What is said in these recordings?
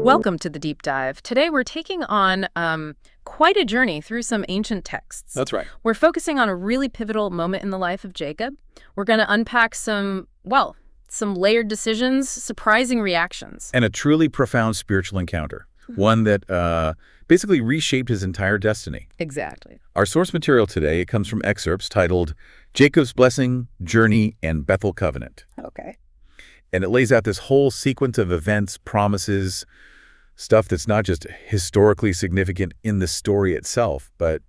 Welcome to the Deep Dive. Today we're taking on quite a journey through some ancient texts. That's right. We're focusing on a really pivotal moment in the life of Jacob. We're going to unpack some layered decisions, surprising reactions. And a truly profound spiritual encounter, one that basically reshaped his entire destiny. Exactly. Our source material today, it comes from excerpts titled Jacob's Blessing, Journey, and Bethel Covenant. Okay. And it lays out this whole sequence of events, promises, stuff that's not just historically significant in the story itself, but,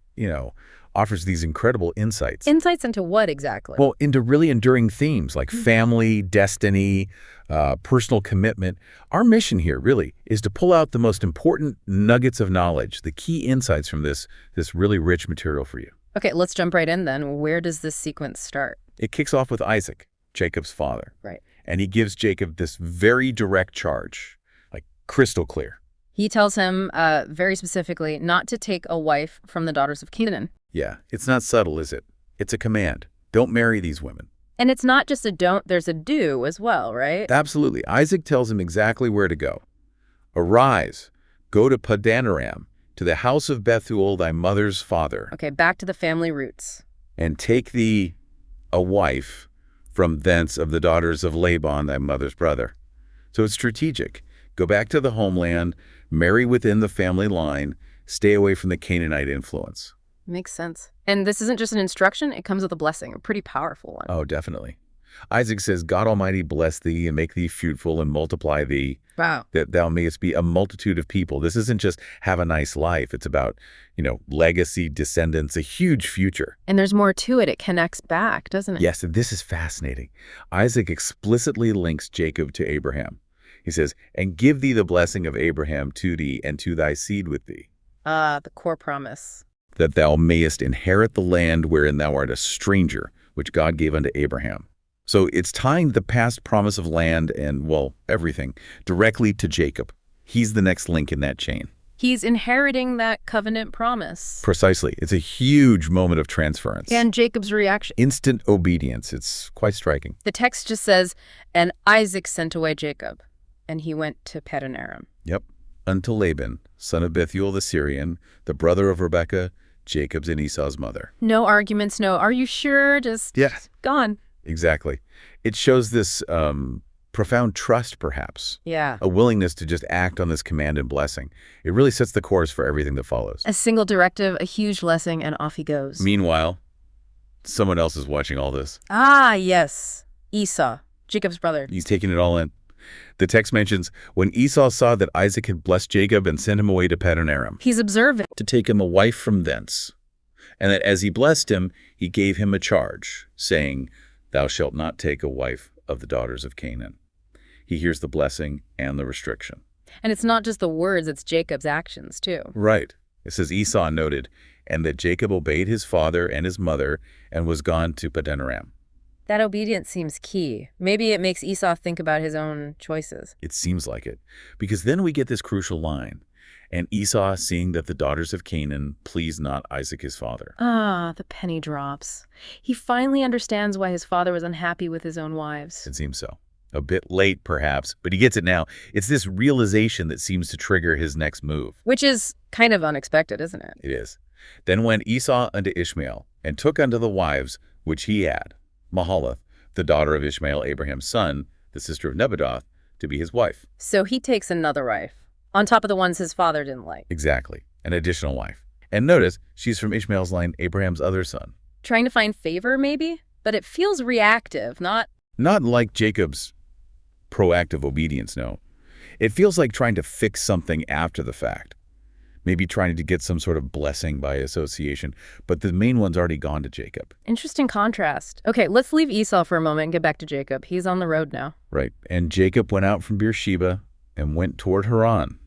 offers these incredible insights. Insights into what exactly? Well, into really enduring themes like family, destiny, personal commitment. Our mission here really is to pull out the most important nuggets of knowledge, the key insights from this really rich material for you. Okay, let's jump right in then. Where does this sequence start? It kicks off with Isaac, Jacob's father. Right. And he gives Jacob this very direct charge, like crystal clear. He tells him very specifically not to take a wife from the daughters of Canaan. Yeah, it's not subtle, is it? It's a command. Don't marry these women. And it's not just a don't, there's a do as well, right? Absolutely. Isaac tells him exactly where to go. Arise, go to Padanaram, to the house of Bethel, thy mother's father. Okay, back to the family roots. And take thee a wife from thence of the daughters of Laban, thy mother's brother. So it's strategic. Go back to the homeland, marry within the family line, stay away from the Canaanite influence. Makes sense. And this isn't just an instruction, it comes with a blessing, a pretty powerful one. Oh, definitely. Isaac says, God Almighty bless thee and make thee fruitful and multiply thee. Wow. That thou mayest be a multitude of people. This isn't just have a nice life. It's about, legacy, descendants, a huge future. And there's more to it. It connects back, doesn't it? Yes, and this is fascinating. Isaac explicitly links Jacob to Abraham. He says, and give thee the blessing of Abraham to thee and to thy seed with thee. The core promise. That thou mayest inherit the land wherein thou art a stranger, which God gave unto Abraham. So it's tying the past promise of land and, everything directly to Jacob. He's the next link in that chain. He's inheriting that covenant promise. Precisely. It's a huge moment of transference. And Jacob's reaction. Instant obedience. It's quite striking. The text just says, and Isaac sent away Jacob, and he went to Padanaram. Yep. Unto Laban, son of Bethuel the Syrian, the brother of Rebekah, Jacob's and Esau's mother. No arguments, no. Are you sure? Just gone. Exactly. It shows this profound trust, perhaps. Yeah. A willingness to just act on this command and blessing. It really sets the course for everything that follows. A single directive, a huge blessing, and off he goes. Meanwhile, someone else is watching all this. Ah, yes. Esau, Jacob's brother. He's taking it all in. The text mentions, when Esau saw that Isaac had blessed Jacob and sent him away to Padanaram. He's observing. To take him a wife from thence. And that as he blessed him, he gave him a charge, saying, thou shalt not take a wife of the daughters of Canaan. He hears the blessing and the restriction. And it's not just the words, it's Jacob's actions, too. Right. It says Esau noted, and that Jacob obeyed his father and his mother and was gone to Padanaram. That obedience seems key. Maybe it makes Esau think about his own choices. It seems like it. Because then we get this crucial line. And Esau, seeing that the daughters of Canaan pleased not Isaac his father. Ah, the penny drops. He finally understands why his father was unhappy with his own wives. It seems so. A bit late, perhaps, but he gets it now. It's this realization that seems to trigger his next move. Which is kind of unexpected, isn't it? It is. Then went Esau unto Ishmael, and took unto the wives which he had, Mahalath, the daughter of Ishmael, Abraham's son, the sister of Nebadoth, to be his wife. So he takes another wife, on top of the ones his father didn't like. Exactly. An additional wife. And notice, she's from Ishmael's line, Abraham's other son. Trying to find favor, maybe? But it feels reactive, not like Jacob's proactive obedience, no. It feels like trying to fix something after the fact. Maybe trying to get some sort of blessing by association, but the main one's already gone to Jacob. Interesting contrast. Okay, let's leave Esau for a moment and get back to Jacob. He's on the road now. Right. And Jacob went out from Beersheba and went toward Haran.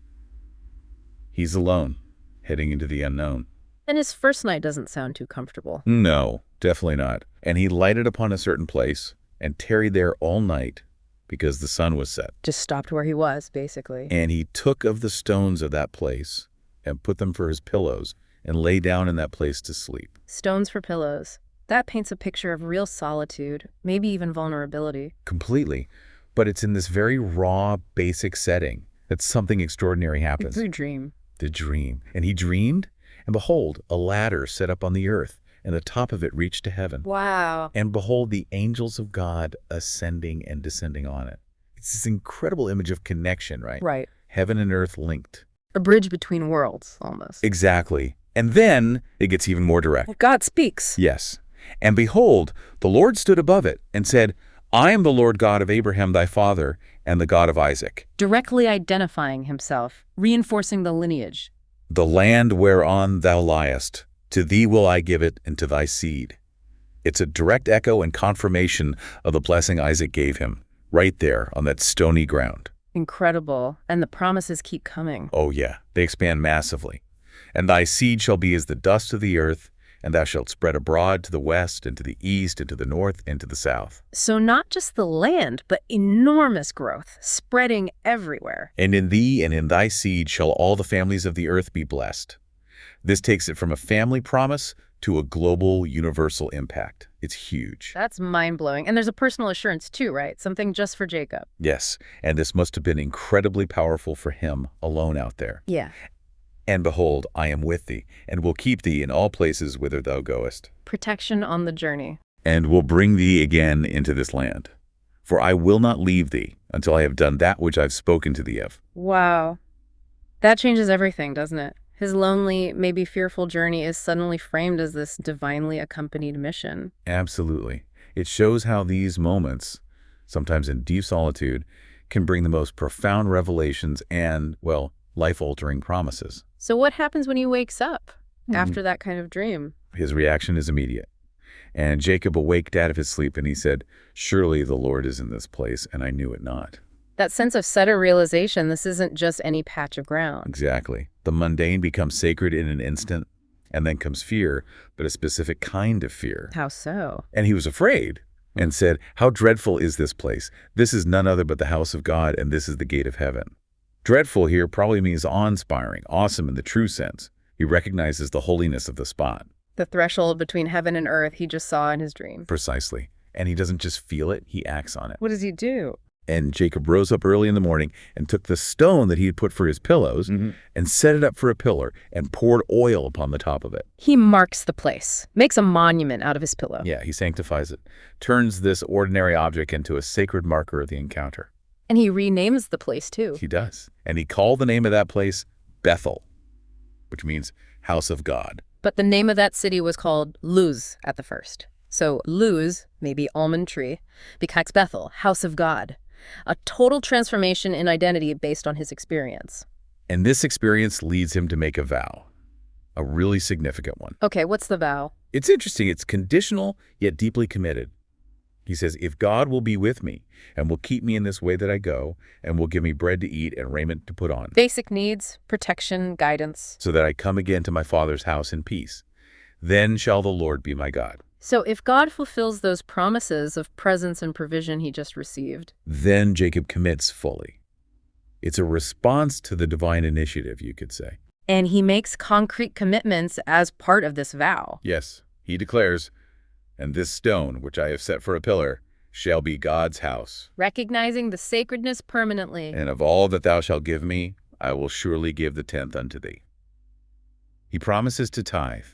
He's alone, heading into the unknown. And his first night doesn't sound too comfortable. No, definitely not. And he lighted upon a certain place and tarried there all night because the sun was set. Just stopped where he was, basically. And he took of the stones of that place and put them for his pillows and lay down in that place to sleep. Stones for pillows. That paints a picture of real solitude, maybe even vulnerability. Completely. But it's in this very raw, basic setting that something extraordinary happens. It's a dream. The dream. And he dreamed, and behold, a ladder set up on the earth, and the top of it reached to heaven. Wow. And behold, the angels of God ascending and descending on it. It's this incredible image of connection, right? Right. Heaven and earth linked. A bridge between worlds, almost. Exactly. And then it gets even more direct. God speaks. Yes. And behold, the Lord stood above it and said, I am the Lord God of Abraham thy father, and the God of Isaac. Directly identifying himself, reinforcing the lineage. The land whereon thou liest, to thee will I give it, and to thy seed. It's a direct echo and confirmation of the blessing Isaac gave him, right there on that stony ground. Incredible. And the promises keep coming. Oh yeah, they expand massively. And thy seed shall be as the dust of the earth, and thou shalt spread abroad to the west, and to the east, and to the north, and to the south. So not just the land, but enormous growth, spreading everywhere. And in thee and in thy seed shall all the families of the earth be blessed. This takes it from a family promise to a global, universal impact. It's huge. That's mind-blowing. And there's a personal assurance too, right? Something just for Jacob. Yes, and this must have been incredibly powerful for him alone out there. Yeah. And behold, I am with thee, and will keep thee in all places whither thou goest, Protection on the journey. and will bring thee again into this land. For I will not leave thee until I have done that which I've spoken to thee of. Wow. That changes everything, doesn't it? His lonely, maybe fearful journey is suddenly framed as this divinely accompanied mission. Absolutely. It shows how these moments, sometimes in deep solitude, can bring the most profound revelations and, well, life-altering promises. So what happens when he wakes up after that kind of dream? His reaction is immediate. And Jacob awaked out of his sleep, and he said, Surely the Lord is in this place, and I knew it not. That sense of sudden realization, this isn't just any patch of ground. Exactly. The mundane becomes sacred in an instant, and then comes fear, but a specific kind of fear. How so? And he was afraid and said, How dreadful is this place? This is none other but the house of God, and this is the gate of heaven. Dreadful here probably means awe-inspiring, awesome in the true sense. He recognizes the holiness of the spot. The threshold between heaven and earth he just saw in his dream. Precisely. And he doesn't just feel it, he acts on it. What does he do? And Jacob rose up early in the morning and took the stone that he had put for his pillows and set it up for a pillar and poured oil upon the top of it. He marks the place, makes a monument out of his pillow. Yeah, he sanctifies it, turns this ordinary object into a sacred marker of the encounter. And he renames the place too. He does. And he called the name of that place Bethel, which means house of God. But the name of that city was called Luz at the first. So Luz, maybe almond tree, becomes Bethel, house of God. A total transformation in identity based on his experience. And this experience leads him to make a vow, a really significant one. Okay, what's the vow? It's interesting. It's conditional, yet deeply committed. He says, if God will be with me and will keep me in this way that I go and will give me bread to eat and raiment to put on, Basic needs, protection, guidance. so that I come again to my father's house in peace, then shall the Lord be my God. So if God fulfills those promises of presence and provision he just received, Then Jacob commits fully. It's a response to the divine initiative, you could say. and he makes concrete commitments as part of this vow. Yes, he declares, and this stone, which I have set for a pillar, shall be God's house. Recognizing the sacredness permanently. And of all that thou shalt give me, I will surely give the tenth unto thee. He promises to tithe,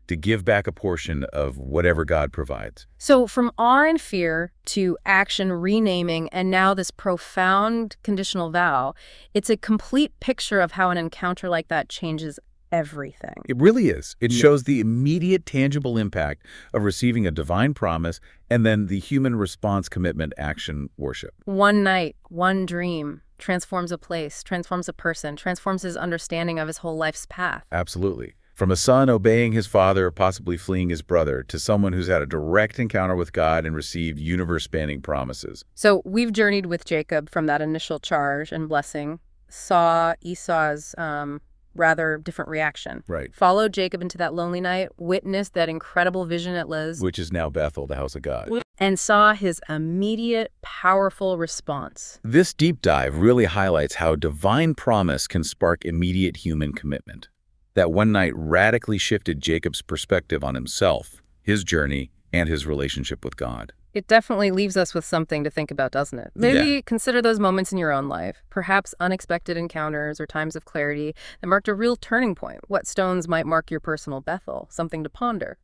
to give back a portion of whatever God provides. So from awe and fear to action, renaming, and now this profound conditional vow, it's a complete picture of how an encounter like that changes everything. It really is. It shows the immediate tangible impact of receiving a divine promise and then the human response, commitment, action, worship. One night, one dream transforms a place, transforms a person, transforms his understanding of his whole life's path. Absolutely. From a son obeying his father, possibly fleeing his brother, to someone who's had a direct encounter with God and received universe-spanning promises. So we've journeyed with Jacob from that initial charge and blessing, saw Esau's rather different reaction. Right. Followed Jacob into that lonely night, witnessed that incredible vision at Luz, Which is now Bethel, the house of God. and saw his immediate, powerful response. This deep dive really highlights how divine promise can spark immediate human commitment. That one night radically shifted Jacob's perspective on himself, his journey, and his relationship with God. It definitely leaves us with something to think about, doesn't it? Yeah. Maybe consider those moments in your own life, perhaps unexpected encounters or times of clarity that marked a real turning point. What stones might mark your personal Bethel? Something to ponder.